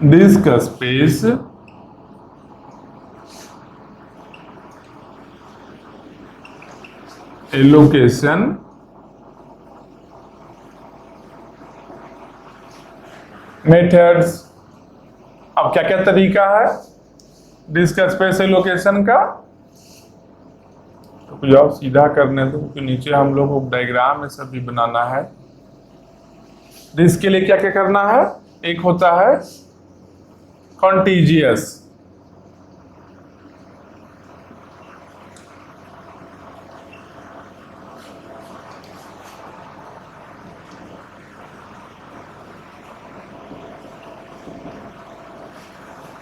Disc space allocation methods. अब क्या क्या तरीका है डिस्क स्पेस एलोकेशन का, तो कुछ और सीधा करने दो क्योंकि नीचे हम लोग को डायग्राम में सब भी बनाना है। डिस्क के लिए क्या क्या करना है, एक होता है contiguous,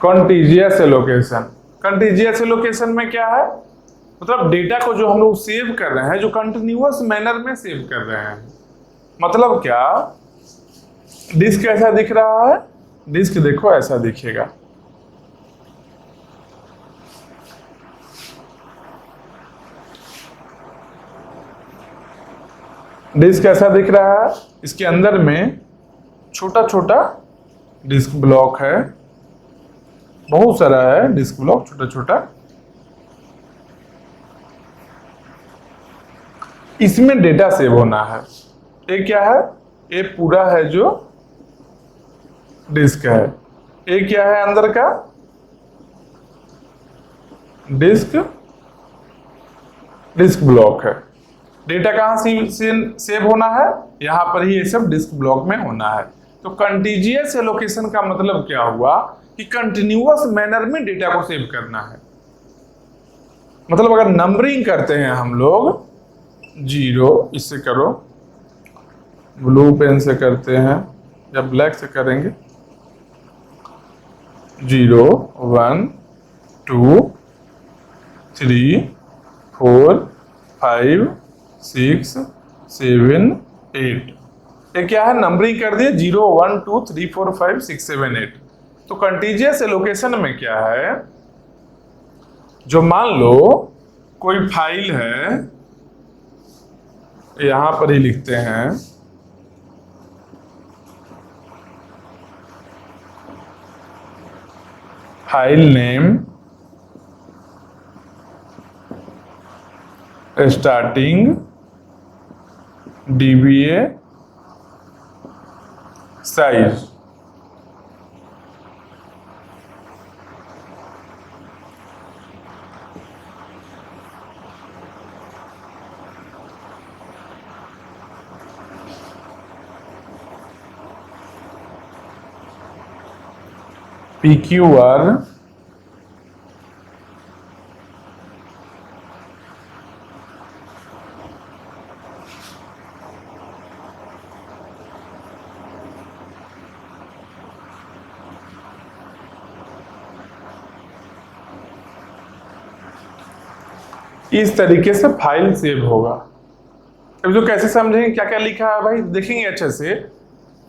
contiguous allocation. Contiguous allocation में क्या है, मतलब डेटा को जो हम लोग सेव कर रहे हैं, जो कंटिन्यूअस मैनर में सेव कर रहे हैं। मतलब क्या, डिस्क ऐसा दिख रहा है, डिस्क देखो ऐसा दिखेगा, डिस्क ऐसा दिख रहा है। इसके अंदर में छोटा छोटा डिस्क ब्लॉक है, बहुत सारा है डिस्क ब्लॉक छोटा छोटा। इसमें डेटा सेव होना है। ये क्या है, ये पूरा है जो डिस्क है। ये क्या है अंदर का डिस्क, डिस्क ब्लॉक है। डेटा कहां से सेव होना है, यहां पर ही ये सब डिस्क ब्लॉक में होना है। तो कंटिजियस एलोकेशन का मतलब क्या हुआ कि कंटिन्यूअस मैनर में डेटा को सेव करना है। मतलब अगर नंबरिंग करते हैं हम लोग, 0 इससे करो, ब्लू पेन से करते हैं या ब्लैक से करेंगे, 0 1 2 3 4 5 6 7 8। ये क्या है, नंबरिंग कर दिए 0 1 2 3 4 5 6 7 8। तो कंटिजियस एलोकेशन में क्या है, जो मान लो कोई फाइल है, यहां पर ही लिखते हैं, file name starting DBA size. PQR इस तरीके से फाइल सेव होगा। अब जो कैसे समझेंगे क्या क्या लिखा है भाई, देखेंगे अच्छे से।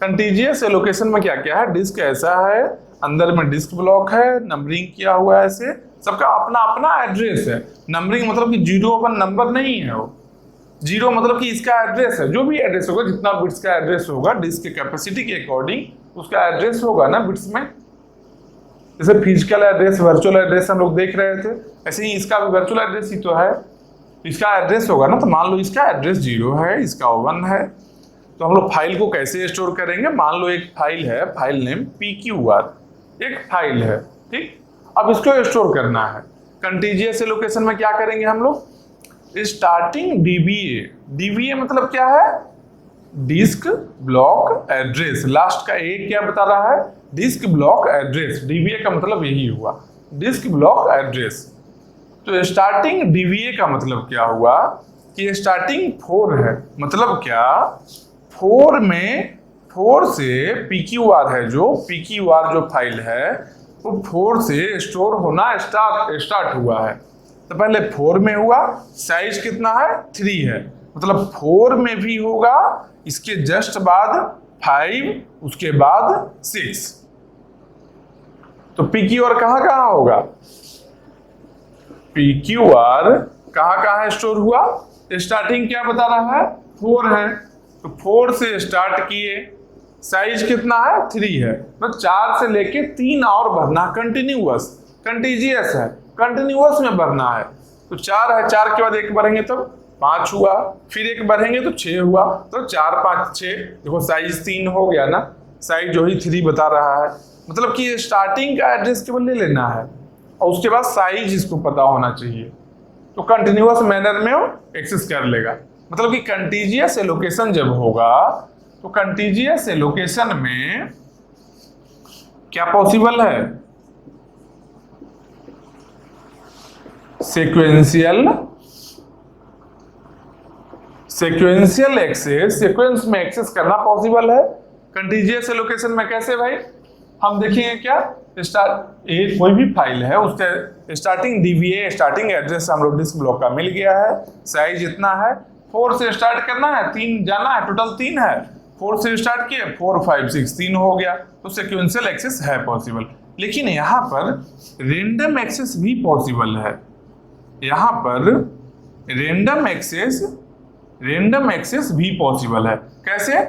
कंटिजियस एलोकेशन में क्या क्या है, डिस्क ऐसा है, अंदर में डिस्क ब्लॉक है, नंबरिंग किया हुआ है, ऐसे सबका अपना अपना एड्रेस है। नंबरिंग मतलब कि 0 1 नंबर नहीं है, वो 0 मतलब कि इसका एड्रेस है, जो भी एड्रेस होगा, जितना बिट्स का एड्रेस होगा डिस्क के कैपेसिटी के अकॉर्डिंग उसका एड्रेस होगा ना बिट्स में। जैसे फिजिकल एड्रेस, वर्चुअल एड्रेस हम लोग देख रहे थे, ऐसे ही इसका भी वर्चुअल एड्रेस ही तो है, इसका एड्रेस होगा ना। तो मान लो इसका एड्रेस 0 है, इसका 1 है, तो हम लोग फाइल को कैसे स्टोर करेंगे। मान लो एक फाइल है, फाइल नेम PQR, एक फाइल है, ठीक। अब इसको स्टोर करना है। कंटिजियस एलोकेशन में क्या करेंगे हम लोग, स्टार्टिंग DBA मतलब क्या है, डिस्क ब्लॉक एड्रेस। लास्ट का ए क्या बता रहा है, डिस्क ब्लॉक एड्रेस। DBA का मतलब यही हुआ, डिस्क ब्लॉक एड्रेस। तो स्टार्टिंग DBA का मतलब क्या हुआ कि स्टार्टिंग 4 है, मतलब क्या 4 में 4 से PQR है, जो PQR जो फाइल है वो 4 से स्टोर होना स्टार्ट हुआ है। तो पहले 4 में हुआ, साइज कितना है 3 है, मतलब 4 में भी होगा, इसके जस्ट बाद 5, उसके बाद 6। तो PQR कहाँ कहाँ होगा, PQR कहाँ कहाँ स्टोर हुआ, स्टार्टिंग क्या बता रहा है 4 है, तो 4 से स्टार्ट किए, साइज कितना है 3 है, तो 4 से लेके 3 और भरना, कंटिन्यूअस, कंटीजियस है, कंटिन्यूअस में भरना है। तो 4 है, 4 के बाद 1 भरेंगे तो 5 हुआ, फिर 1 भरेंगे तो 6 हुआ, तो 4 5 6, देखो साइज 3 हो गया ना, साइज जो ही 3 बता रहा है। मतलब कि स्टार्टिंग का एड्रेस केवल ले लेना है और उसके बाद साइज इसको पता होना चाहिए, तो कंटिन्यूअस मैनर में वो एक्सेस कर लेगा। मतलब कि कंटीजियस एलोकेशन जब होगा तो कंटीजियस एलोकेशन में क्या पॉसिबल है, सेक्वेंशियल एक्सेस, सीक्वेंस में एक्सेस करना पॉसिबल है कंटीजियस एलोकेशन में। कैसे भाई, हम देखेंगे क्या, कोई भी फाइल है उसके स्टार्टिंग डीबीए, स्टार्टिंग एड्रेस हम लोग डिस्क ब्लॉक का मिल गया है, साइज इतना है, 4 से स्टार्ट करना है, 3 जाना है, टोटल 3 है, 4 से स्टार्ट किए, 4 5 6 3 हो गया, तो सीक्वेंशियल एक्सेस है पॉसिबल। लेकिन यहाँ पर रेंडम एक्सेस भी पॉसिबल है, यहाँ पर रेंडम एक्सेस भी पॉसिबल है। कैसे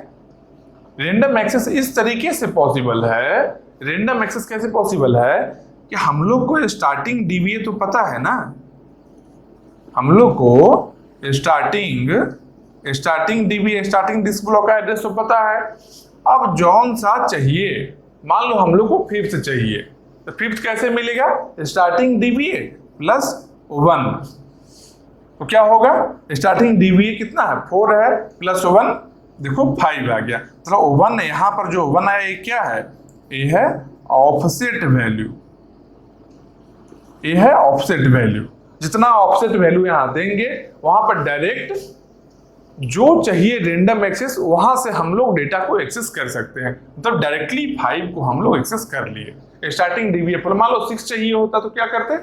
रेंडम एक्सेस इस तरीके से पॉसिबल है, रेंडम एक्सेस कैसे पॉसिबल है कि हम लोग को स्टार्टिंग डीबीए तो पता है ना, हम लोग को starting dBA, starting disk block का एड्रेस तो पता है। अब जौन सा चाहिए, मान लो हम लोग को 5th चाहिए, तो 5th कैसे मिलेगा, स्टार्टिंग डीबीए प्लस 1, तो क्या होगा, स्टार्टिंग डीबीए कितना है 4 है, प्लस 1 देखो 5 आ गया। तो 1 यहाँ पर जो 1 आया ये क्या है, ये है ऑफसेट वैल्यू, ये है ऑफसेट वैल्यू। जितना ऑफसेट वैल्यू यहाँ देंगे वहां पर डायरेक्ट जो चाहिए रेंडम एक्सेस वहां से हम लोग डेटा को एक्सेस कर सकते हैं। मतलब डायरेक्टली 5 को हम लोग एक्सेस कर लिए। स्टार्टिंग डीबीए पर मान लो 6 चाहिए होता तो क्या करते,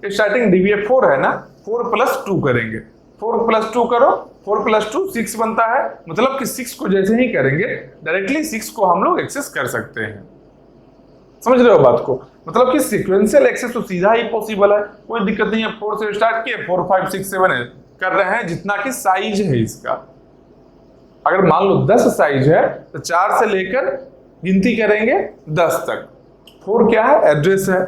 स्टार्टिंग डीबीए 4 है ना, 4 + 2 करेंगे, 4 + 2 करो, 4 + 2 6 बनता है। मतलब कि 6 को जैसे ही करेंगे डायरेक्टली 6 को हम लोग एक्सेस कर सकते हैं। समझ रहे हो बात को, मतलब कि सीक्वेंशियल एक्सेस तो सीधा ही पॉसिबल है, कोई दिक्कत नहीं है। 4 से स्टार्ट किए, 4 5 6 7 कर रहे हैं, जितना कि साइज है इसका। अगर मान लो 10 साइज है तो 4 से लेकर गिनती करेंगे 10 तक। 4 क्या है, एड्रेस है,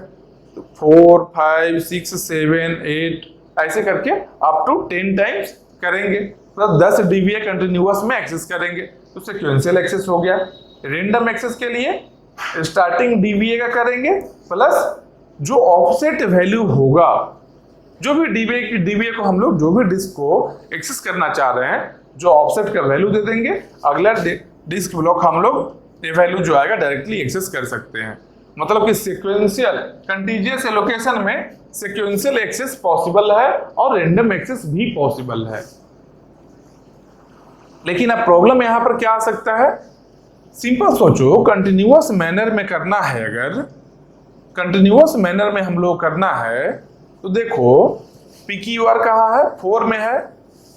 तो 4 5 6 7 8 ऐसे करके अप टू 10 टाइम्स करेंगे, मतलब 10 डीबीए कंटिन्यूअस में एक्सेस करेंगे, तो सीक्वेंशियल एक्सेस हो गया। रेंडम एक्सेस के लिए स्टार्टिंग डीबीए का करेंगे प्लस जो ऑफसेट वैल्यू होगा, जो भी डीबीए को हम लोग जो भी डिस्क को एक्सेस करना चाह रहे हैं, जो ऑफसेट का वैल्यू दे देंगे, अगला डिस्क ब्लॉक हम लोग ये वैल्यू जो आएगा डायरेक्टली एक्सेस कर सकते हैं। मतलब कि सीक्वेंशियल कंटीजियस एलोकेशन में सीक्वेंशियल एक्सेस पॉसिबल है और रेंडम एक्सेस भी पॉसिबल है। लेकिन अब प्रॉब्लम यहां पर क्या आ सकता है, सिंपल सोचो, कंटिन्यूअस मैनर में करना है, अगर कंटिन्यूअस मैनर में हम लोग करना है तो देखो PQR कहाँ है, 4 में है,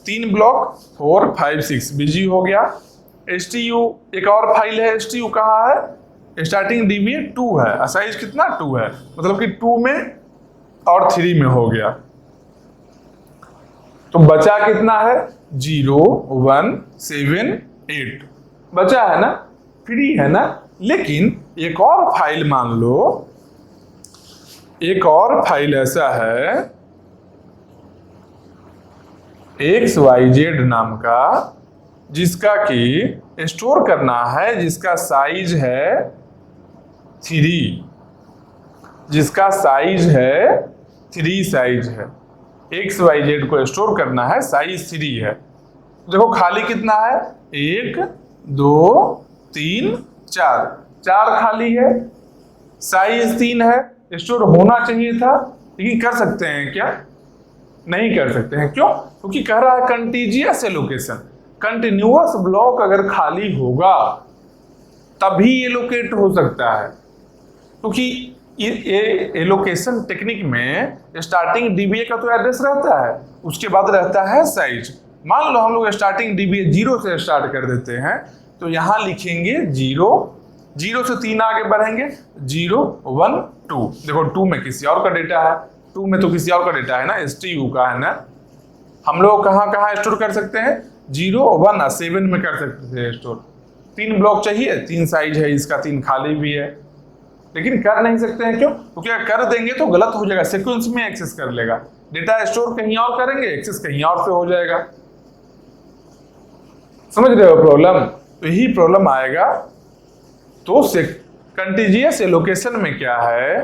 3 ब्लॉक 4 5 6 बिजी हो गया। STU एक और फाइल है, STU कहाँ है, स्टार्टिंग डीबीए 2 है, साइज कितना 2 है, मतलब कि 2 में और 3 में हो गया, तो बचा कितना है 0 1 7 8 बचा है ना, फ्री है ना। लेकिन एक और फाइल मान लो, एक और फाइल ऐसा है XYZ नाम का, जिसका कि स्टोर करना है, जिसका साइज है 3, जिसका साइज है 3 साइज है, XYZ को स्टोर करना है, साइज 3 है। देखो खाली कितना है, 1 2 3 4 खाली है, साइज 3 है, स्टोर होना चाहिए था, लेकिन कर सकते हैं क्या, नहीं कर सकते हैं। क्यों, क्योंकि कह रहा है कंटीजियस एलोकेशन, कंटिन्यूअस ब्लॉक अगर खाली होगा तभी एलोकेट हो सकता है, क्योंकि ये एलोकेशन टेक्निक में स्टार्टिंग डीबीए का तो एड्रेस रहता है, उसके बाद रहता है साइज। मान लो हम लोग स्टार्टिंग डीबीए 0 से स्टार्ट कर देते हैं, तो यहां लिखेंगे 0 से 3 आगे बढ़ेंगे 0 1 2। देखो 2 में किसी और का डेटा है, 2 में तो किसी और का डेटा है ना, STU का है ना। हम लोग कहाँ स्टोर कर सकते हैं, 0 1 7 में कर सकते थे स्टोर, 3 ब्लॉक चाहिए, 3 साइज है इसका, 3 खाली भी है, लेकिन कर नहीं सकते हैं। क्यों? क्योंकि अगर कर देंगे तो गलत हो जाएगा, सीक्वेंस में एक्सेस कर लेगा, डेटा स्टोर कहीं और करेंगे, एक्सेस कहीं और से हो जाएगा। समझ रहे हो प्रॉब्लम? तो यही प्रॉब्लम आएगा। तो कंटीजियस एलोकेशन में क्या है,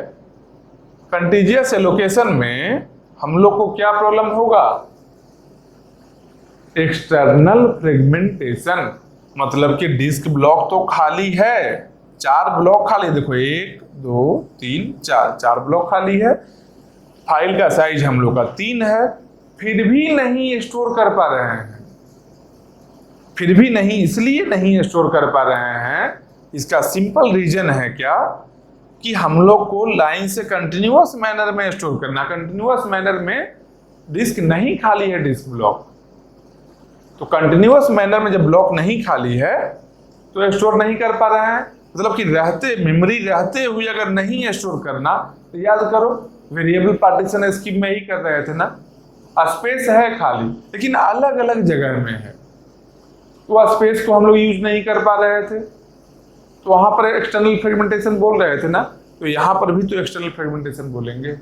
कंटीजियस एलोकेशन में हम लोग को क्या प्रॉब्लम होगा, एक्सटर्नल फ्रेगमेंटेशन। मतलब कि डिस्क ब्लॉक तो खाली है, 4 ब्लॉक खाली, देखो 1 2 3 4, 4 ब्लॉक खाली है। फाइल का साइज हम लोग का 3 है, फिर भी नहीं स्टोर कर पा रहे हैं। फिर भी नहीं, इसलिए नहीं स्टोर कर पा रहे हैं, इसका सिंपल रीजन है क्या, कि हम लोग को लाइन से कंटिन्यूअस मैनर में स्टोर करना। कंटिन्यूअस मैनर में डिस्क नहीं खाली है, डिस्क ब्लॉक। तो कंटिन्यूअस मैनर में जब ब्लॉक नहीं खाली है तो स्टोर नहीं कर पा रहे हैं। मतलब कि रहते, मेमोरी रहते हुए अगर नहीं स्टोर करना, तो याद करो वेरिएबल पार्टीशन स्कीम में ही कर रहे थे ना, स्पेस है खाली लेकिन अलग अलग जगह में है, तो स्पेस को हम लोग यूज नहीं कर पा रहे थे, तो वहां पर एक्सटर्नल फ्रेगमेंटेशन बोल रहे थे ना। तो यहां पर भी तो एक्सटर्नल फ्रेगमेंटेशन बोलेंगे।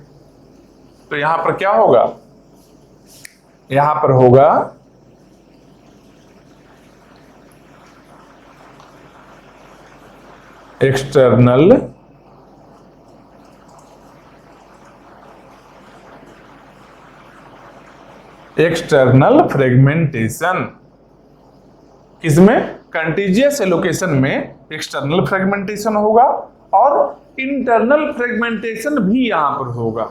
तो यहां पर क्या होगा, यहां पर होगा एक्सटर्नल फ्रेगमेंटेशन। किसमें? कंटीजियस एलोकेशन में एक्सटर्नल फ्रेगमेंटेशन होगा और इंटरनल फ्रेगमेंटेशन भी यहां पर होगा।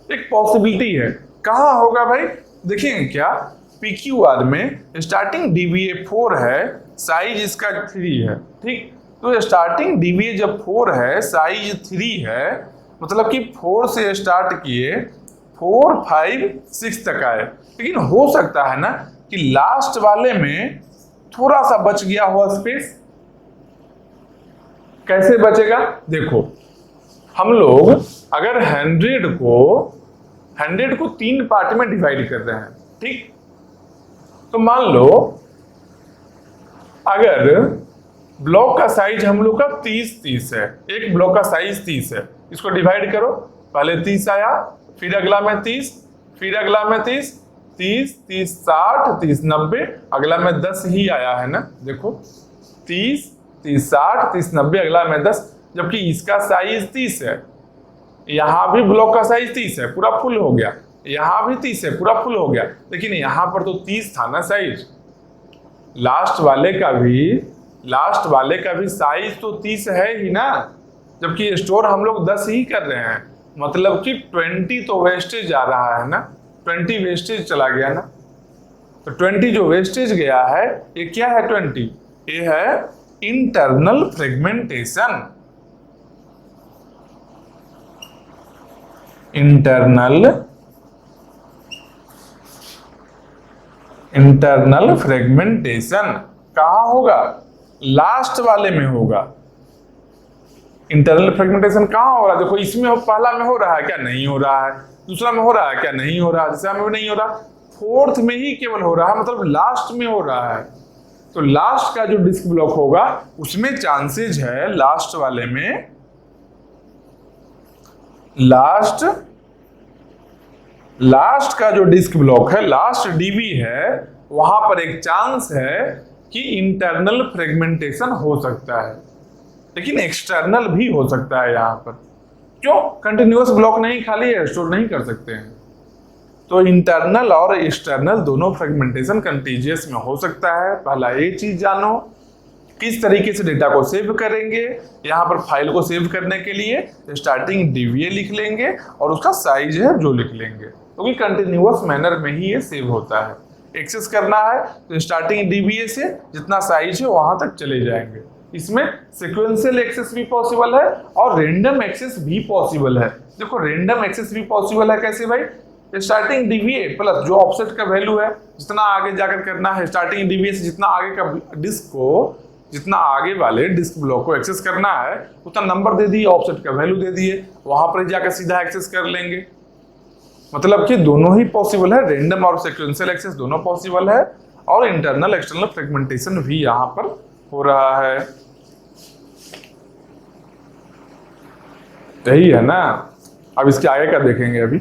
एक पॉसिबिलिटी है। कहां होगा भाई? देखेंगे क्या, PQR में स्टार्टिंग DBA 4 है, साइज इसका 3 है, ठीक। तो स्टार्टिंग DBA जब 4 है, साइज 3 है, मतलब कि 4 से स्टार्ट किए 4 5 6 तक आए। लेकिन हो सकता है ना कि लास्ट वाले में थोड़ा सा बच गया हुआ स्पेस। कैसे बचेगा? देखो, हम लोग अगर 100 को 3 पार्ट में डिवाइड कर रहे हैं, ठीक। तो मान लो अगर ब्लॉक का साइज हम लोग का 30 है, एक ब्लॉक का साइज 30 है, इसको डिवाइड करो, पहले 30 आया, फिर अगला में 30, फिर अगला में 30, 30 30 60 30 90, अगला में 10 ही आया है ना। देखो 30 30 60 30 90, अगला में 10, जबकि इसका साइज 30 है, यहां भी ब्लॉक का साइज 30 है, पूरा फुल हो गया, यहां भी 30 है, पूरा फुल हो गया। लेकिन यहां पर तो 30 था ना साइज, लास्ट वाले का भी साइज तो 30 है ही ना, जबकि स्टोर हम लोग 10 ही कर रहे हैं। मतलब कि 20 तो वेस्टेज आ रहा है ना, 20 वेस्टेज चला गया ना। तो 20 जो वेस्टेज गया है, ये क्या है? 20 ये है इंटरनल फ्रेगमेंटेशन। इंटरनल फ्रेगमेंटेशन कहां होगा? लास्ट वाले में होगा। इंटरनल फ्रेगमेंटेशन कहां हो रहा है? देखो इसमें पहला में हो रहा है क्या? नहीं हो रहा है। दूसरा में हो रहा है क्या? नहीं हो रहा है। तीसरा में नहीं हो रहा, फोर्थ में ही केवल हो रहा है, मतलब लास्ट में हो रहा है। तो लास्ट का जो डिस्क ब्लॉक होगा उसमें चांसेज है, लास्ट वाले में, लास्ट का जो डिस्क ब्लॉक है, लास्ट DB है, वहां पर एक चांस है कि इंटरनल फ्रेगमेंटेशन हो सकता है, लेकिन एक्सटर्नल भी हो सकता है यहां पर। क्यों? कंटिन्यूअस ब्लॉक नहीं खाली है, स्टोर नहीं कर सकते हैं। तो इंटरनल और एक्सटर्नल दोनों फ्रेगमेंटेशन कंटीजियस में हो सकता है। पहला ये चीज जानो, किस तरीके से डेटा को सेव करेंगे। यहाँ पर फाइल को सेव करने के लिए स्टार्टिंग DBA लिख लेंगे और उसका साइज है जो लिख लेंगे, क्योंकि कंटिन्यूअस मैनर में ही ये सेव होता है। एक्सेस करना है तो स्टार्टिंग DBA से जितना साइज है वहां तक चले जाएंगे। इसमें सिक्वेंशियल एक्सेस भी पॉसिबल है और रैंडम एक्सेस भी पॉसिबल है। देखो रैंडम एक्सेस भी पॉसिबल है, कैसे भाई? स्टार्टिंग DBA प्लस जो ऑफसेट का वैल्यू है, जितना आगे जाकर करना है, स्टार्टिंग DBA से जितना आगे का डिस्क को, जितना आगे वाले डिस्क ब्लॉक को एक्सेस करना है उतना नंबर दे दिए, ऑफसेट का वैल्यू दे दिए, वहां पर जाकर सीधा एक्सेस कर लेंगे। मतलब कि दोनों ही पॉसिबल है, रैंडम और सिक्वेंशियल एक्सेस दोनों पॉसिबल है, और इंटरनल एक्सटर्नल फ्रेगमेंटेशन भी यहाँ पर हो रहा है, यही है ना। अब इसके आगे का देखेंगे अभी।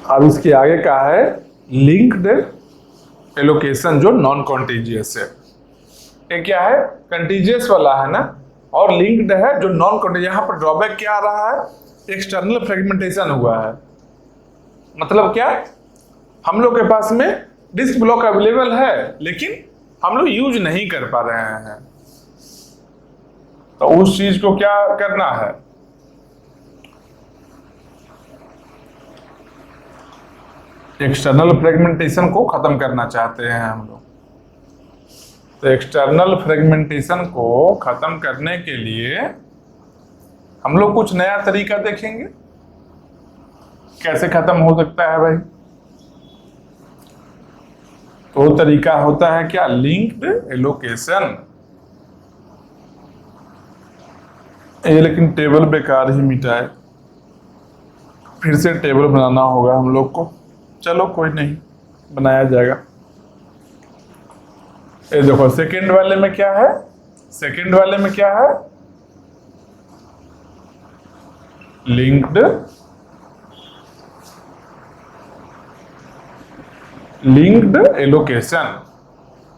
अब इसके आगे का है लिंक्ड एलोकेशन, जो नॉन कॉन्टिजियस है। ये क्या है, कंटिजियस वाला है ना, और लिंक्ड है जो नॉन कॉन्टिजियस। यहाँ पर ड्रॉबैक क्या आ रहा है, एक्सटर्नल फ्रेगमेंटेशन हुआ है। मतलब क्या, हम लोग के पास में डिस्क ब्लॉक अवेलेबल है, लेकिन हम लोग यूज नहीं कर पा रहे हैं। तो उस चीज को क्या करना है, एक्सटर्नल फ्रेगमेंटेशन को खत्म करना चाहते हैं हम लोग। तो एक्सटर्नल फ्रेगमेंटेशन को खत्म करने के लिए हम लोग कुछ नया तरीका देखेंगे। कैसे खत्म हो सकता है भाई, तो तरीका होता है क्या, लिंक्ड एलोकेशन। ये लेकिन टेबल बेकार ही मिटाए, फिर से टेबल बनाना होगा हम लोग को। चलो कोई नहीं, बनाया जाएगा। ये देखो सेकंड वाले में क्या है, सेकंड वाले में क्या है, लिंक्ड एलोकेशन।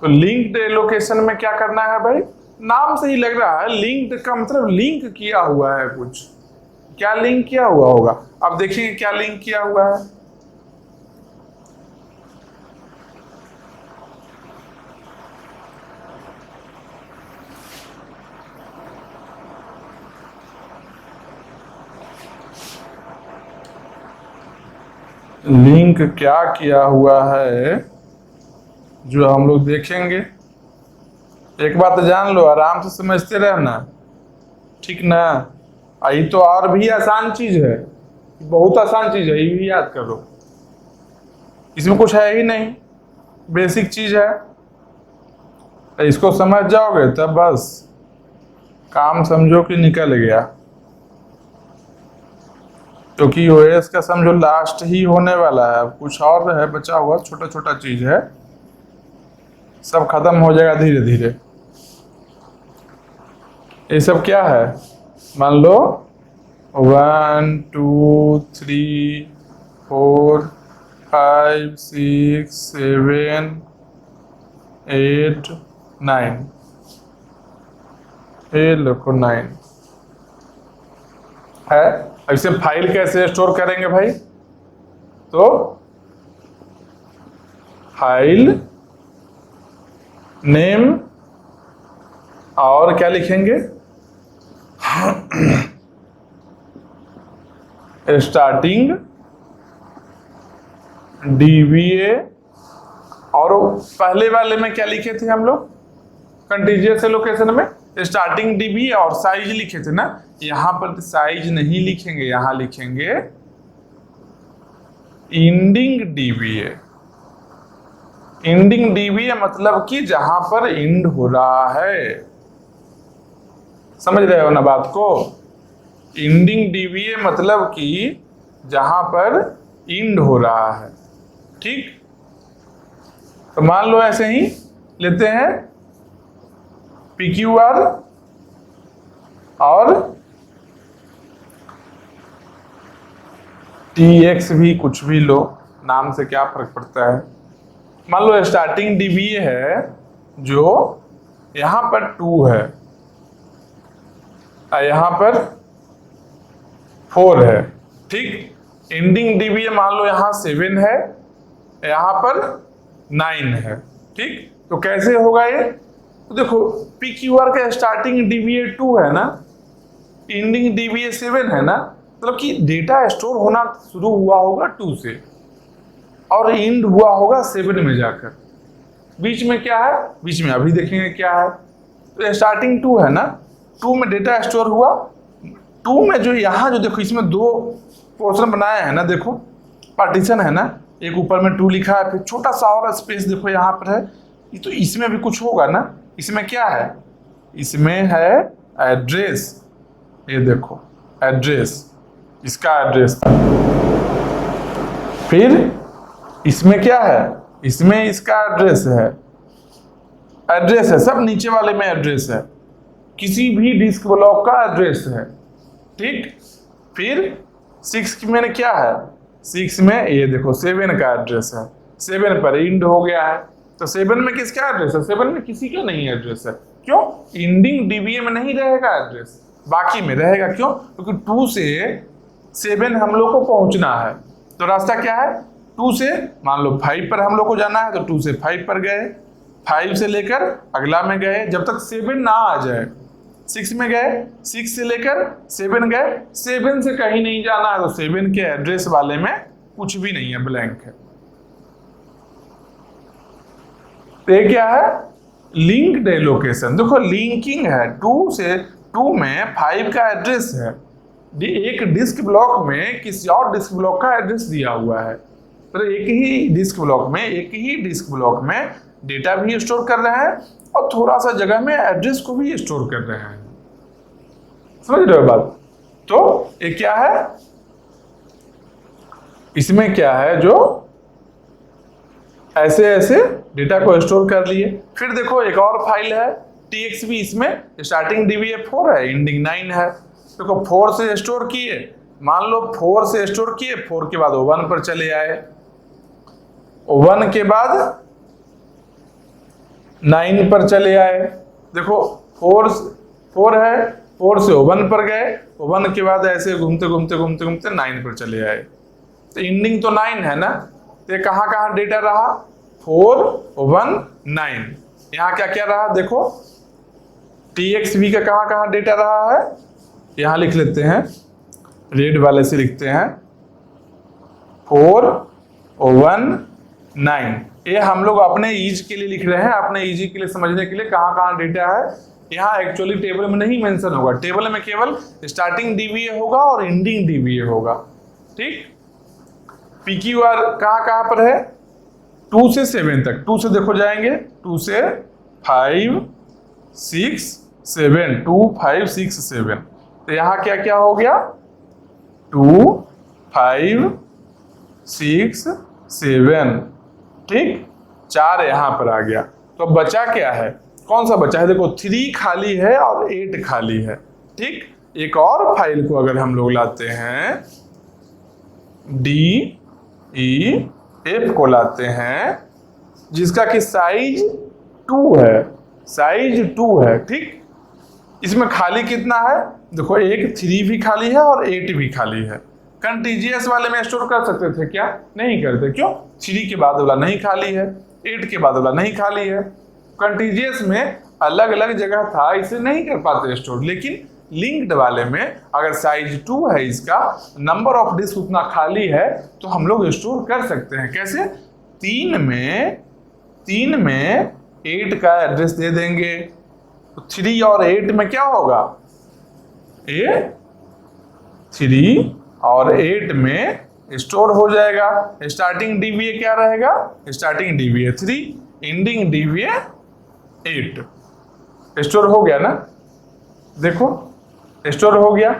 तो लिंक्ड एलोकेशन में क्या करना है भाई, नाम से ही लग रहा है, लिंक्ड का मतलब लिंक किया हुआ है कुछ। क्या लिंक किया हुआ होगा, अब देखिए क्या लिंक किया हुआ है। लिंक क्या किया हुआ है जो हम लोग देखेंगे। एक बात जान लो, आराम से समझते रहना, ठीक ना। यही तो और भी आसान चीज है, बहुत आसान चीज है, ये भी याद कर लो। इसमें कुछ है ही नहीं, बेसिक चीज है। इसको समझ जाओगे तब बस काम समझो कि निकल गया। क्योंकि ओएस का समझो लास्ट ही होने वाला है, कुछ और है बचा हुआ, छोटा छोटा चीज है, सब खत्म हो जाएगा धीरे धीरे। ये सब क्या है, मान लो 1 2 3 4 5 6 7 8 9, ये देखो 9 है। ऐसे फाइल कैसे स्टोर करेंगे भाई, तो फाइल नेम और क्या लिखेंगे, स्टार्टिंग डीवीए। और पहले वाले में क्या लिखे थे हम लोग, कंटीजियस एलोकेशन में स्टार्टिंग डीवीए और साइज लिखे थे ना। यहां पर साइज नहीं लिखेंगे, यहां लिखेंगे इंडिंग डीवीए। इंडिंग डीवीए मतलब कि जहां पर इंड हो रहा है, समझ रहे हो ना बात को। इंडिंग डीवीए मतलब कि जहां पर इंड हो रहा है, ठीक। तो मान लो ऐसे ही लेते हैं PQR और TX भी, कुछ भी लो, नाम से क्या फर्क पड़ता है। मान लो स्टार्टिंग डीवीए है जो यहां पर 2 है, यहां पर 4 है, ठीक। एंडिंग डीवीए मान लो यहां 7 है, यहां पर 9 है, ठीक। तो कैसे होगा ये, तो देखो PQR का स्टार्टिंग डीवीए 2 है ना, एंडिंग डीवीए 7 है ना, मतलब कि डेटा स्टोर होना शुरू हुआ होगा 2 से और एंड हुआ होगा 7 में जाकर। बीच में क्या है, बीच में अभी देखेंगे क्या है। तो स्टार्टिंग 2 है ना, 2 में डेटा स्टोर हुआ। 2 में जो यहाँ जो देखो इसमें 2 पोर्शन बनाया है ना, देखो पार्टीशन है ना, एक ऊपर में 2 लिखा है, फिर छोटा सा और स्पेस देखो यहाँ पर है। तो इसमें भी कुछ होगा ना, इसमें क्या है, इसमें है एड्रेस, ये देखो एड्रेस, इसका एड्रेस था। फिर इसमें क्या है, इसमें इसका एड्रेस है, एड्रेस है, सब नीचे वाले में एड्रेस है, किसी भी डिस्क ब्लॉक का एड्रेस है, ठीक। फिर 6 में क्या है, 6 में ये देखो 7 का एड्रेस है, 7 पर इंड हो गया है, तो 7 में किसका एड्रेस है, 7 में किसी का नहीं एड्रेस है, क्यों, इंडिंग डीबीए में नहीं रहेगा एड्रेस, बाकी में रहेगा, क्यों, क्योंकि 2 से 7 हम लोग को पहुंचना है, तो रास्ता क्या है, 2 से मान लो 5 पर हम लोग को जाना है, तो 2 से 5 पर गए, 5 से लेकर अगला में गए, जब तक 7 ना आ जाए, 6 में गए, 6 से लेकर 7 गए, 7 से कहीं नहीं जाना है, तो 7 के एड्रेस वाले में कुछ भी नहीं है, ब्लैंक है। तो ये क्या है, लिंक्ड लोकेशन, देखो लिंकिंग है, 2 से 2 में 5 का एड्रेस है, एक डिस्क ब्लॉक में किसी और डिस्क ब्लॉक का एड्रेस दिया हुआ है, तो एक ही डिस्क ब्लॉक में डेटा भी स्टोर कर रहे हैं और थोड़ा सा जगह में एड्रेस को भी स्टोर कर रहे हैं, समझ रहे हो बात। तो ये क्या है, इसमें क्या है, जो ऐसे ऐसे डेटा को स्टोर कर लिए। फिर देखो एक और फाइल है txb, इसमें स्टार्टिंग डीबीए 4 है, एंडिंग 9 है, देखो 4 से स्टोर किए, मान लो 4 से स्टोर किए, 4 के बाद 1 पर चले आए, 1 के बाद 9 पर चले आए, देखो 4 है, 4 से 1 पर गए, 1 के बाद ऐसे घूमते घूमते 9 पर चले आए, तो एंडिंग तो 9 है ना, तो ये कहाँ कहाँ डेटा रहा, 4 1 9, यहाँ क्या क्या रहा, देखो txb का कहाँ कहाँ डेटा रहा है, यहाँ लिख लेते हैं, रेड वाले से लिखते हैं, 4 1 9, ये हम लोग अपने ईज के लिए लिख रहे हैं, अपने ईजी के लिए समझने के लिए कहाँ कहाँ डेटा है, यहाँ एक्चुअली टेबल में नहीं मेंशन होगा, टेबल में केवल स्टार्टिंग डीबीए होगा और एंडिंग डीबीए होगा, ठीक। पीक्यूआर कहाँ कहाँ पर है, 2 से 7 तक, 2 से देखो जाएंगे, 2 से 5 6 7, 2 5 6 7, तो यहाँ क्या क्या हो गया, 2 5 6 7, ठीक, 4 यहाँ पर आ गया, तो बचा क्या है, कौन सा बचा है, देखो 3 खाली है और 8 खाली है, ठीक। एक और फाइल को अगर हम लोग लाते हैं, DEF को लाते हैं, जिसका कि साइज 2 है, ठीक। इसमें खाली कितना है, देखो एक 3 भी खाली है और 8 भी खाली है, कंटीजियस वाले में स्टोर कर सकते थे क्या, नहीं करते, क्यों, 3 के बाद वाला नहीं खाली है, 8 के बाद वाला नहीं खाली है, कंटीजियस में अलग अलग जगह था, इसे नहीं कर पाते स्टोर, लेकिन लिंक्ड वाले में अगर साइज 2 है, इसका नंबर ऑफ डिस्क उतना खाली है, तो हम लोग स्टोर कर सकते हैं, कैसे, 3 में 8 का एड्रेस दे देंगे, तो 3 और 8 में क्या होगा, 3 और 8 में स्टोर हो जाएगा, स्टार्टिंग डीबीए क्या रहेगा, starting dBA 3, ending dBA 8, store हो गया ना, देखो स्टोर हो गया।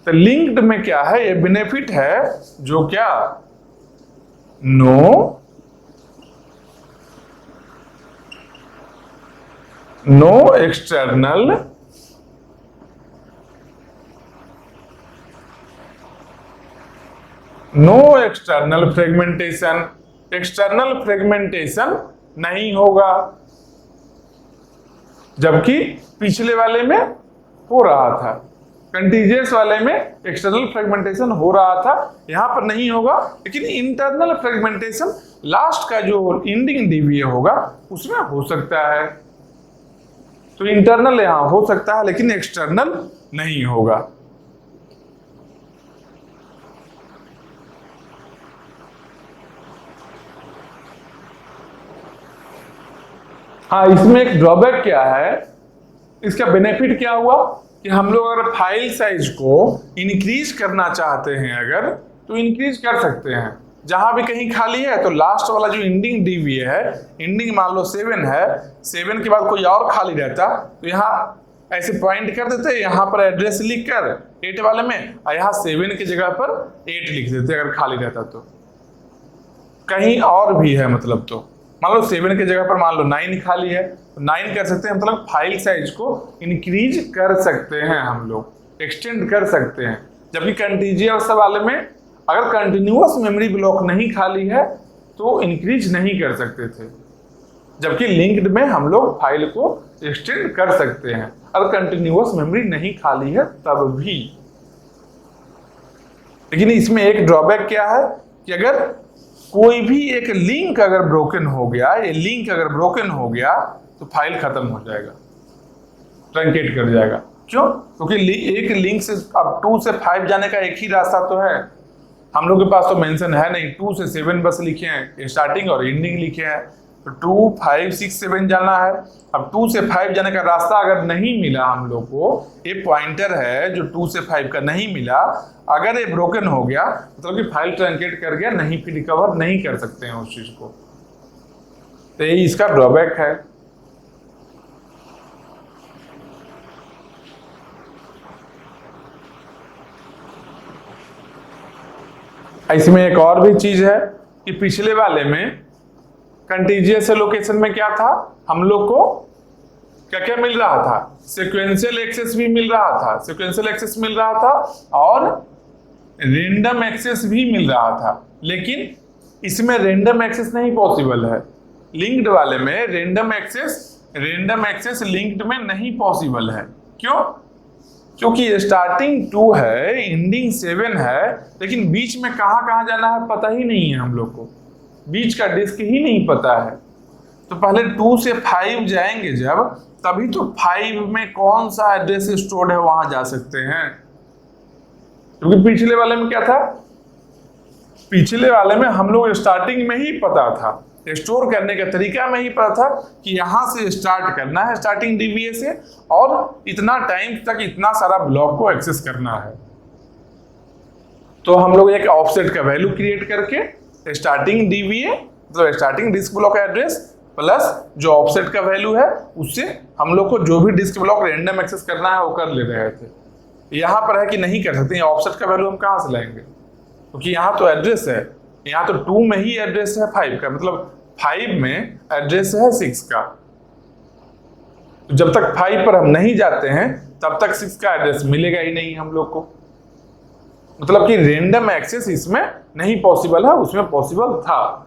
तो लिंक्ड में क्या है, ये बेनिफिट है, जो क्या, no external fragmentation, external fragmentation नहीं होगा, जबकि पिछले वाले में हो रहा था, कंटीजियस वाले में एक्सटर्नल फ्रेगमेंटेशन हो रहा था, यहां पर नहीं होगा, लेकिन इंटरनल फ्रेगमेंटेशन लास्ट का जो एंडिंग डीबीए होगा उसमें हो सकता है, तो इंटरनल यहां हो सकता है लेकिन एक्सटर्नल नहीं होगा। हाँ, इसमें एक ड्रॉबैक क्या है, इसका बेनिफिट क्या हुआ कि हम लोग अगर फाइल साइज को इंक्रीज करना चाहते हैं अगर, तो इंक्रीज कर सकते हैं, जहां भी कहीं खाली है तो लास्ट वाला जो एंडिंग डीवीए है, एंडिंग मान लो 7 है, 7 के बाद कोई और खाली रहता तो यहाँ ऐसे पॉइंट कर देते, यहाँ पर एड्रेस लिख कर 8 वाले में, और यहाँ 7 की जगह पर 8 लिख देते अगर खाली रहता तो। कहीं और भी है मतलब, तो मान लो 7 की जगह पर मान लो 9 खाली है तो 9 कर सकते हैं, मतलब फाइल साइज को इंक्रीज कर सकते हैं हम लोग, एक्सटेंड कर सकते हैं। जबकि कंटीजियस वाले में अगर कंटिन्यूअस मेमोरी ब्लॉक नहीं खाली है तो इंक्रीज नहीं कर सकते थे, जबकि लिंक्ड में हम लोग फाइल को एक्सटेंड कर सकते हैं अगर कंटिन्यूअस मेमोरी नहीं खाली है तब भी। लेकिन इसमें एक ड्रॉबैक क्या है कि अगर कोई भी एक लिंक अगर ब्रोकन हो गया, ये लिंक अगर ब्रोकन हो गया तो फाइल खत्म हो जाएगा, ट्रंकेट कर जाएगा। क्यों? क्योंकि एक लिंक से अब 2 से 5 जाने का एक ही रास्ता तो है, हम लोग के पास तो मेंशन है नहीं, 2 से 7 बस लिखे हैं, स्टार्टिंग और एंडिंग लिखे हैं, तो 2, 5, 6, 7 जाना है। अब 2 से 5 जाने का रास्ता अगर नहीं मिला हम लोग को, ये पॉइंटर है जो 2 से 5 का नहीं मिला, अगर ये ब्रोकन हो गया मतलब कि फाइल ट्रंकेट कर गया, नहीं फिर रिकवर नहीं कर सकते हैं उस चीज को, तो ये इसका ड्रॉबैक है। इसमें एक और भी चीज है कि पिछले वाले में कंटीजियस एलोकेशन में क्या था, हम लोग को क्या क्या मिल रहा था, सीक्वेंशियल एक्सेस भी मिल रहा था, सीक्वेंशियल एक्सेस मिल रहा था और रैंडम एक्सेस भी मिल रहा था। लेकिन इसमें रैंडम एक्सेस नहीं पॉसिबल है, लिंक्ड वाले में रैंडम एक्सेस लिंक्ड में नहीं पॉसिबल है। क्यों? क्योंकि स्टार्टिंग 2 है, एंडिंग 7 है, लेकिन बीच में कहाँ जाना है पता ही नहीं है हम लोग को, बीच का डिस्क ही नहीं पता है। तो पहले 2 से 5 जाएंगे जब, तभी तो 5 में कौन सा एड्रेस स्टोर्ड है वहां जा सकते हैं। क्योंकि पिछले वाले में क्या था, पिछले वाले में हम लोग स्टार्टिंग में ही पता था, स्टोर करने का तरीका में ही पता था कि यहां से स्टार्ट करना है, स्टार्टिंग डीवीए से, और इतना टाइम तक इतना सारा ब्लॉक को एक्सेस करना है। तो हम लोग एक ऑफसेट का वैल्यू क्रिएट करके स्टार्टिंग डीवीए मतलब starting disk block address plus जो ऑफसेट का वैल्यू है, उससे हम लोग को जो भी डिस्क ब्लॉक रैंडम एक्सेस करना है वो कर ले रहे थे। यहाँ पर है कि नहीं कर सकते, ऑफसेट का वैल्यू हम कहाँ से लाएंगे, क्योंकि यहाँ तो एड्रेस है, यहाँ तो 2 में ही एड्रेस है 5 का, मतलब 5 में एड्रेस है 6 का। तो जब तक 5 पर हम नहीं जाते हैं तब तक 6 का एड्रेस मिलेगा ही नहीं हम लोग को, मतलब कि रैंडम एक्सेस इसमें नहीं पॉसिबल है, उसमें पॉसिबल था।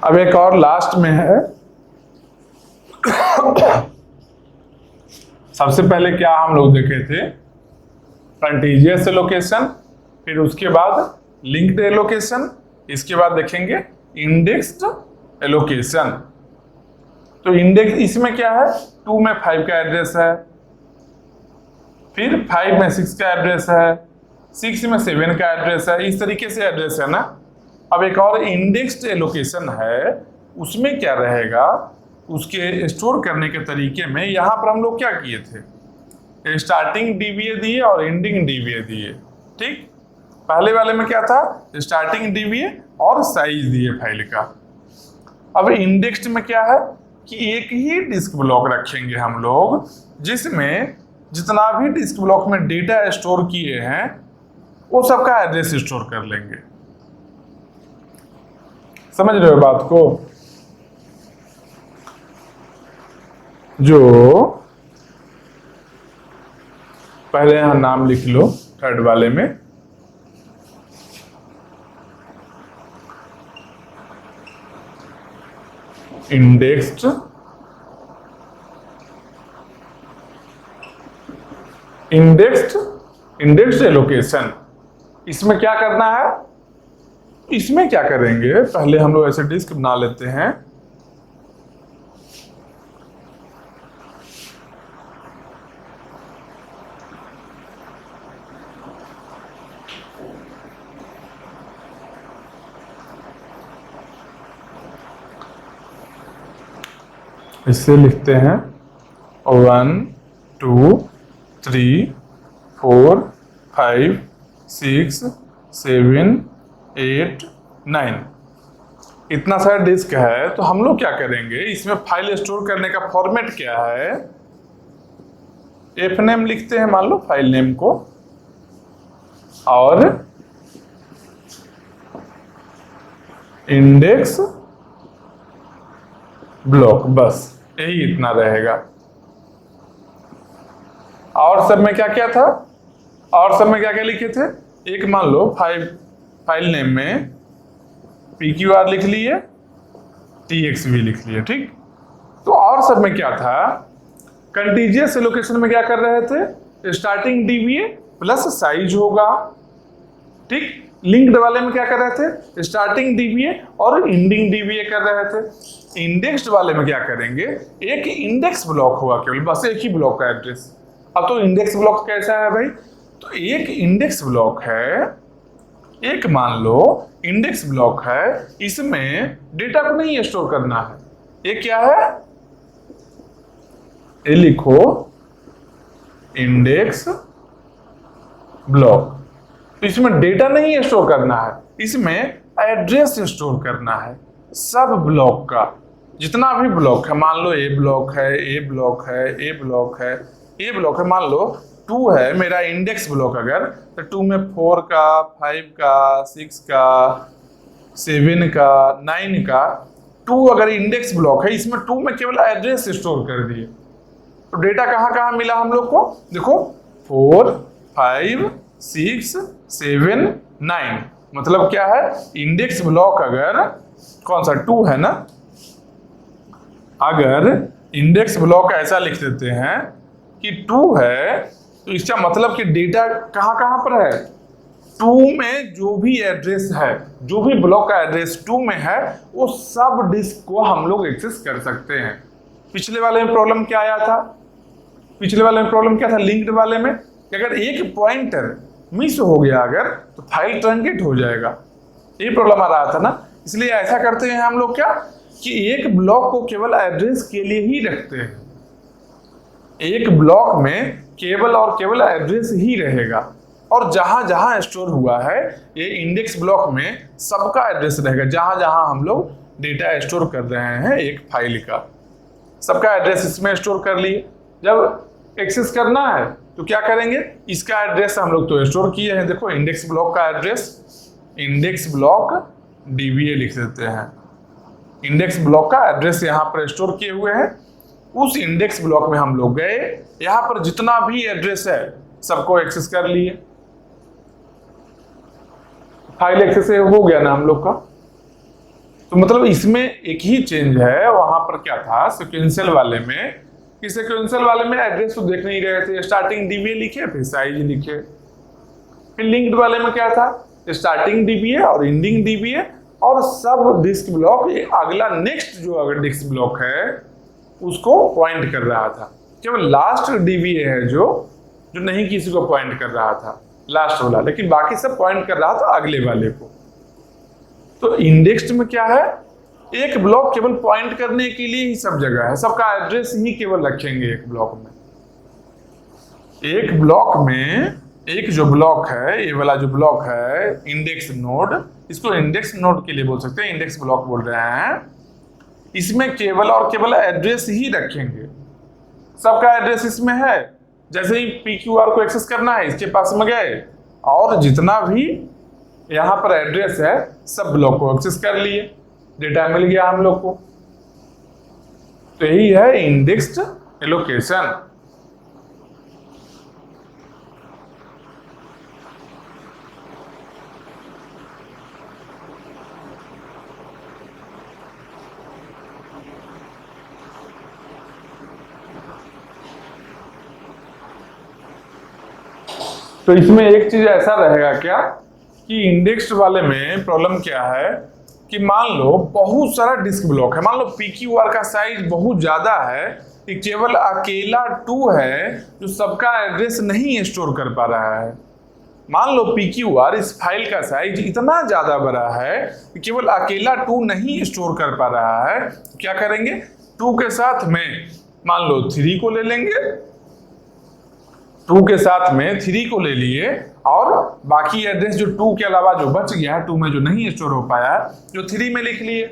अब एक और लास्ट में है सबसे पहले क्या हम लोग देखे थे, कंटीजियस एलोकेशन, फिर उसके बाद लिंक्ड एलोकेशन, इसके बाद देखेंगे इंडेक्स्ड एलोकेशन। तो इंडेक्स इसमें क्या है, 2 में 5 का एड्रेस है, फिर 5 में 6 का एड्रेस है, 6 में 7 का एड्रेस है, इस तरीके से एड्रेस है ना। अब एक और इंडेक्स्ड एलोकेशन है, उसमें क्या रहेगा, उसके स्टोर करने के तरीके में यहाँ पर हम लोग क्या किए थे, स्टार्टिंग डीवीए दिए और एंडिंग डीवीए दिए। ठीक, पहले वाले में क्या था, स्टार्टिंग डीवीए और साइज दिए फाइल का। अब इंडेक्स्ड में क्या है कि एक ही डिस्क ब्लॉक रखेंगे हम लोग, जिसमें जितना भी डिस्क ब्लॉक में डेटा स्टोर किए हैं वो सबका एड्रेस स्टोर कर लेंगे। समझ रहे हो बात को? जो पहले यहां नाम लिख लो थर्ड वाले में, इंडेक्स्ड एलोकेशन। इसमें क्या करना है, इसमें क्या करेंगे, पहले हम लोग ऐसे डिस्क बना लेते हैं, इससे लिखते हैं 1 2 3 4 5 6 7 8 9। इतना सारा डिस्क है, तो हम लोग क्या करेंगे, इसमें फाइल स्टोर करने का फॉर्मेट क्या है, एफ नेम लिखते हैं मान लो फाइल नेम को, और इंडेक्स ब्लॉक, बस यही इतना रहेगा। और सब में क्या क्या था, और सब में क्या क्या लिखे थे, एक मान लो फाइल नेम में PQR लिख लिए, TXV लिख लिए, ठीक। तो और सब में क्या था, कंटीजियस एलोकेशन में क्या कर रहे थे, स्टार्टिंग DBA प्लस साइज होगा, ठीक। लिंक्ड वाले में क्या कर रहे थे, स्टार्टिंग DBA और एंडिंग DBA कर रहे थे। इंडेक्स्ड वाले में क्या करेंगे, एक इंडेक्स ब्लॉक होगा केवल, बस एक ही ब्लॉक का एड्रेस। अब तो इंडेक्स ब्लॉक कैसा है भाई, तो एक इंडेक्स ब्लॉक है, एक मान लो इंडेक्स ब्लॉक है, इसमें डेटा को नहीं स्टोर करना है। ये क्या है, ये लिखो इंडेक्स ब्लॉक। तो इसमें डेटा नहीं स्टोर करना है, इसमें एड्रेस स्टोर करना है सब ब्लॉक का। जितना भी ब्लॉक है, मान लो ए ब्लॉक है, ए ब्लॉक है, ए ब्लॉक है, ए ब्लॉक है, मान लो 2 है मेरा इंडेक्स ब्लॉक, अगर तो 2 में 4 का, 5 का, 6 का, 7 का, 9 का, 2 अगर इंडेक्स ब्लॉक है, इसमें 2 में केवल एड्रेस स्टोर कर दिए। तो डेटा कहाँ कहाँ मिला हम लोग को, देखो 4 5 6 7 9, मतलब क्या है, इंडेक्स ब्लॉक अगर कौन सा 2 है ना, अगर इंडेक्स ब्लॉक ऐसा लिख देते हैं कि 2 है, तो इसका मतलब कि डेटा कहाँ कहाँ पर है, 2 में जो भी एड्रेस है, जो भी ब्लॉक का एड्रेस 2 में है, वो सब डिस्क को हम लोग एक्सेस कर सकते हैं। पिछले वाले में प्रॉब्लम क्या आया था, पिछले वाले में प्रॉब्लम क्या था, लिंक्ड वाले में कि अगर एक पॉइंटर मिस हो गया अगर, तो फाइल ट्रंकेट हो जाएगा, ये प्रॉब्लम आ रहा था ना। इसलिए ऐसा करते हैं हम लोग क्या, कि एक ब्लॉक को केवल एड्रेस के लिए ही रखते हैं, एक ब्लॉक में केवल और केवल एड्रेस ही रहेगा, और जहां जहां स्टोर हुआ है ये इंडेक्स ब्लॉक में सबका एड्रेस रहेगा। जहां जहां हम लोग डेटा स्टोर कर रहे हैं एक फाइल का, सबका एड्रेस इसमें स्टोर कर लिए। जब एक्सेस करना है तो क्या करेंगे, इसका एड्रेस हम लोग तो स्टोर किए हैं, देखो इंडेक्स ब्लॉक का एड्रेस, इंडेक्स ब्लॉक DBA लिख देते हैं, इंडेक्स ब्लॉक का एड्रेस यहाँ पर स्टोर किए हुए हैं। उस इंडेक्स ब्लॉक में हम लोग गए, यहाँ पर जितना भी एड्रेस है सबको एक्सेस कर लिए, फाइल एक्सेस हो गया ना हम लोग का। तो मतलब इसमें एक ही चेंज है, वहां पर क्या था सिक्वेंशियल वाले में, कि सिक्वेंशियल वाले में एड्रेस तो देख नहीं रहे थे, स्टार्टिंग DBA लिखे फिर साइज लिखे। फिर लिंक्ड वाले में क्या था, स्टार्टिंग DBA और एंडिंग DBA, और सब डिस्क ब्लॉक अगला नेक्स्ट जो अगर डिस्क ब्लॉक है उसको पॉइंट कर रहा था। केवल लास्ट DBA है जो नहीं किसी को पॉइंट कर रहा था, लास्ट वाला, लेकिन बाकी सब पॉइंट कर रहा था अगले वाले को। तो इंडेक्स्ड में क्या है, एक ब्लॉक केवल पॉइंट करने के लिए ही सब जगह है, सबका एड्रेस ही केवल रखेंगे एक ब्लॉक में। एक ब्लॉक में एक जो ब्लॉक है, ये वाला जो ब्लॉक है इंडेक्स नोड, इसको इंडेक्स नोड के लिए बोल सकते हैं, इंडेक्स ब्लॉक बोल रहे हैं। इसमें केवल और केवल एड्रेस ही रखेंगे, सबका एड्रेस इसमें है। जैसे ही PQR को एक्सेस करना है, इसके पास में गए और जितना भी यहाँ पर एड्रेस है सब ब्लॉक को एक्सेस कर लिए, डेटा मिल गया हम लोग को। तो यही है इंडेक्स्ड एलोकेशन। तो इसमें एक चीज ऐसा रहेगा क्या, कि इंडेक्स्ड वाले में प्रॉब्लम क्या है, कि मान लो बहुत सारा डिस्क ब्लॉक है, मान लो PQR का साइज बहुत ज्यादा है, कि केवल अकेला 2 है जो सबका एड्रेस नहीं स्टोर कर पा रहा है। मान लो PQR इस फाइल का साइज इतना ज्यादा बड़ा है कि केवल अकेला 2 नहीं स्टोर कर पा रहा है, क्या करेंगे, 2 के साथ में मान लो 3 को ले लेंगे, 2 के साथ में 3 को ले लिए और बाकी एड्रेस जो 2 के अलावा जो बच गया है, 2 में जो नहीं स्टोर हो पाया है, जो 3 में लिख लिए।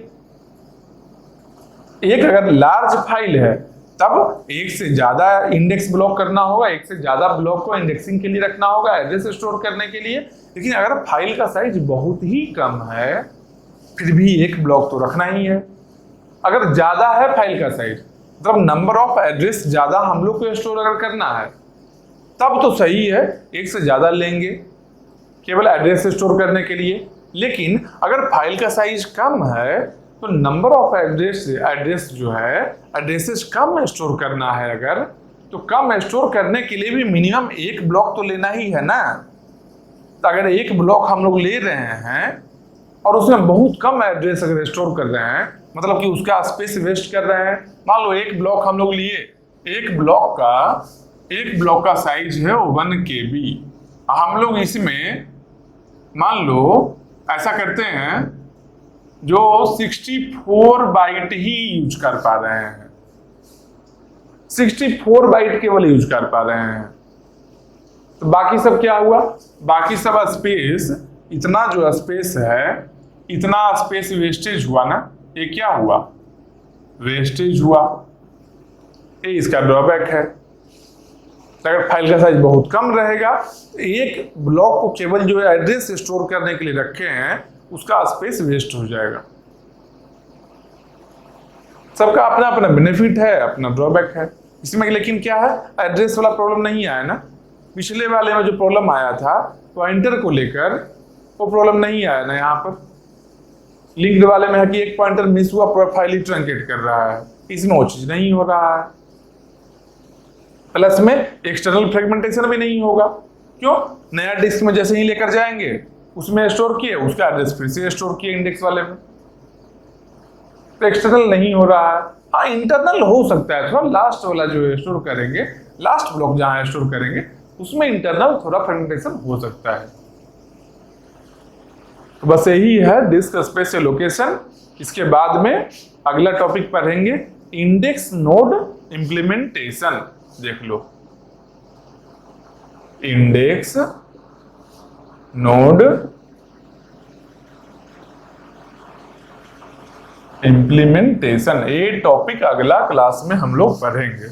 एक अगर लार्ज फाइल है तब एक से ज्यादा इंडेक्स ब्लॉक करना होगा, एक से ज्यादा ब्लॉक को इंडेक्सिंग के लिए रखना होगा, एड्रेस स्टोर करने के लिए। लेकिन अगर फाइल का साइज बहुत ही कम है फिर भी एक ब्लॉक तो रखना ही है। अगर ज्यादा है फाइल का साइज, मतलब नंबर ऑफ एड्रेस ज्यादा हम लोग को स्टोर अगर करना है तब तो सही है, एक से ज्यादा लेंगे केवल एड्रेस स्टोर करने के लिए। लेकिन अगर फाइल का साइज कम है तो नंबर ऑफ एड्रेस जो है, एड्रेसेस कम स्टोर करना है अगर, तो कम स्टोर करने के लिए भी मिनिमम एक ब्लॉक तो लेना ही है ना। तो अगर एक ब्लॉक हम लोग ले रहे हैं और उसमें बहुत कम एड्रेस अगर स्टोर कर रहे हैं, मतलब कि उसका स्पेस वेस्ट कर रहे हैं। मान लो एक ब्लॉक हम लोग लिए, एक ब्लॉक का साइज है 1 KB। हम लोग इसमें मान लो ऐसा करते हैं जो 64 बाइट ही यूज कर पा रहे हैं, 64 बाइट केवल यूज कर पा रहे हैं। तो बाकी सब क्या हुआ, बाकी सब स्पेस, इतना जो स्पेस है, इतना स्पेस वेस्टेज हुआ ना, ये क्या हुआ, वेस्टेज हुआ। ये इसका ड्रॉबैक है। अगर फाइल का साइज बहुत कम रहेगा तो एक ब्लॉक को केवल जो एड्रेस स्टोर करने के लिए रखे हैं उसका स्पेस वेस्ट हो जाएगा। सबका अपना अपना बेनिफिट है, अपना ड्रॉबैक है इसमें। लेकिन क्या है, एड्रेस वाला प्रॉब्लम नहीं आया ना। पिछले वाले में जो प्रॉब्लम आया था पॉइंटर को लेकर, वो प्रॉब्लम नहीं आया ना यहाँ पर। लिंक्ड वाले में है कि एक पॉइंटर मिस हुआ, पूरा फाइल ही ट्रंकेट कर रहा है, इसमें वो चीज नहीं हो रहा है। प्लस में एक्सटर्नल फ्रेगमेंटेशन भी नहीं होगा। क्यों, नया डिस्क में जैसे ही लेकर जाएंगे उसमें स्टोर किए, उसका एड्रेस फिर से स्टोर किए इंडेक्स वाले में, तो एक्सटर्नल नहीं हो रहा है। हाँ, इंटरनल हो सकता है थोड़ा, लास्ट वाला जो स्टोर करेंगे, लास्ट ब्लॉक जहां स्टोर करेंगे उसमें इंटरनल थोड़ा फ्रेगमेंटेशन हो सकता है। तो बस यही है डिस्क स्पेस एलोकेशन। इसके बाद में अगला टॉपिक पढ़ेंगे इंडेक्स नोड इंप्लीमेंटेशन। देख लो, इंडेक्स नोड इंप्लीमेंटेशन, ये टॉपिक अगला क्लास में हम लोग पढ़ेंगे।